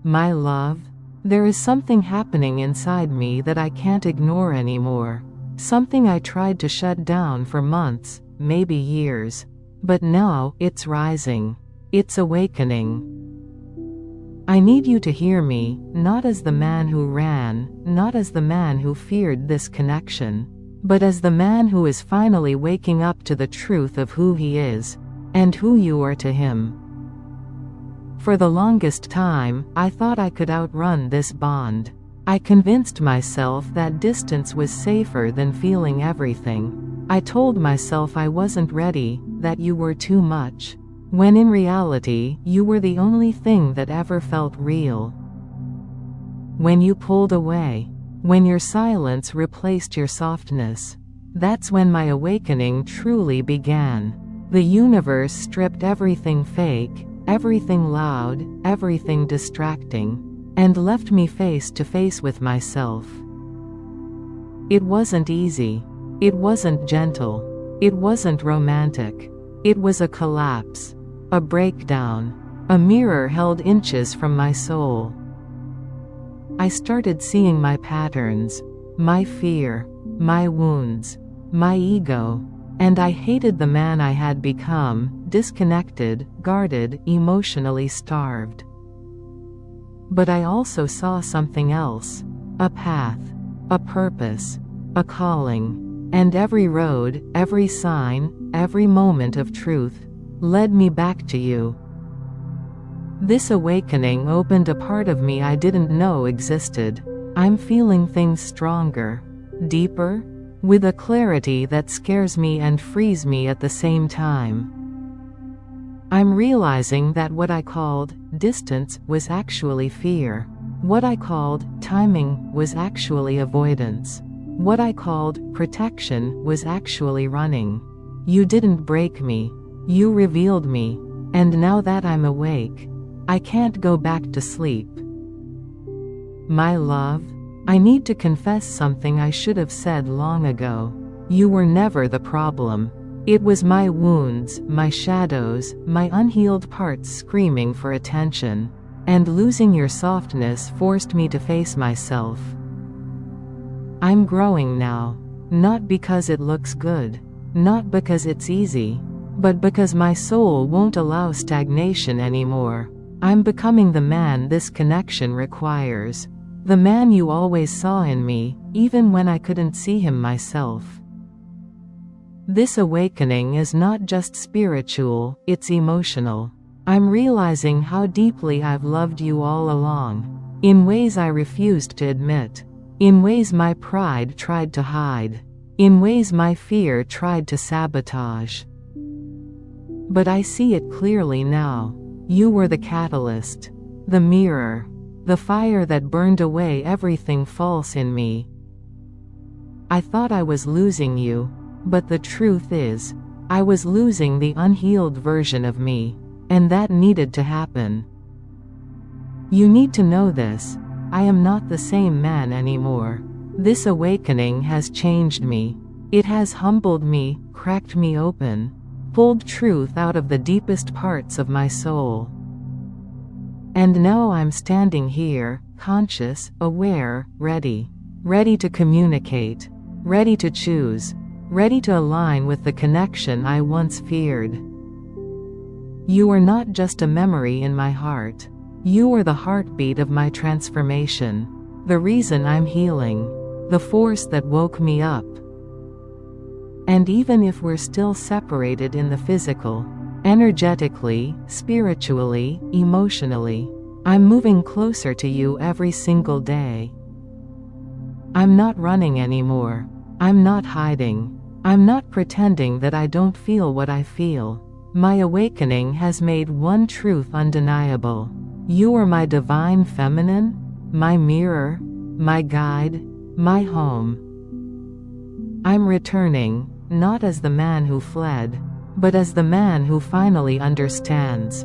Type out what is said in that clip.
My love, there is something happening inside me that I can't ignore anymore. Something I tried to shut down for months, maybe years. But now, it's rising. It's awakening. I need you to hear me, not as the man who ran, not as the man who feared this connection, but as the man who is finally waking up to the truth of who he is, and who you are to him. For the longest time, I thought I could outrun this bond. I convinced myself that distance was safer than feeling everything. I told myself I wasn't ready, that you were too much, when in reality, you were the only thing that ever felt real. When you pulled away, when your silence replaced your softness, that's when my awakening truly began. The universe stripped everything fake, everything loud, everything distracting, and left me face to face with myself. It wasn't easy. It wasn't gentle. It wasn't romantic. It was a collapse. A breakdown. A mirror held inches from my soul. I started seeing my patterns, my fear, my wounds, my ego, and I hated the man I had become, disconnected, guarded, emotionally starved. But I also saw something else, a path, a purpose, a calling, and every road, every sign, every moment of truth, led me back to you. This awakening opened a part of me I didn't know existed. I'm feeling things stronger, deeper, with a clarity that scares me and frees me at the same time. I'm realizing that what I called distance was actually fear. What I called timing was actually avoidance. What I called protection was actually running. You didn't break me. You revealed me. And now that I'm awake, I can't go back to sleep. My love, I need to confess something I should have said long ago. You were never the problem. It was my wounds, my shadows, my unhealed parts screaming for attention. And losing your softness forced me to face myself. I'm growing now. Not because it looks good. Not because it's easy. But because my soul won't allow stagnation anymore. I'm becoming the man this connection requires. The man you always saw in me, even when I couldn't see him myself. This awakening is not just spiritual, it's emotional. I'm realizing how deeply I've loved you all along, in ways I refused to admit, in ways my pride tried to hide, in ways my fear tried to sabotage. But I see it clearly now. You were the catalyst, the mirror, the fire that burned away everything false in me. I thought I was losing you, but the truth is, I was losing the unhealed version of me, and that needed to happen. You need to know this. I am not the same man anymore. This awakening has changed me. It has humbled me, cracked me open, pulled truth out of the deepest parts of my soul. And now I'm standing here, conscious, aware, ready to communicate, ready to choose, ready to align with the connection I once feared. You are not just a memory in my heart. You are the heartbeat of my transformation, the reason I'm healing, the force that woke me up. And even if we're still separated in the physical, energetically, spiritually, emotionally, I'm moving closer to you every single day. I'm not running anymore. I'm not hiding. I'm not pretending that I don't feel what I feel. My awakening has made one truth undeniable. You are my divine feminine, my mirror, my guide, my home. I'm returning, not as the man who fled, but as the man who finally understands.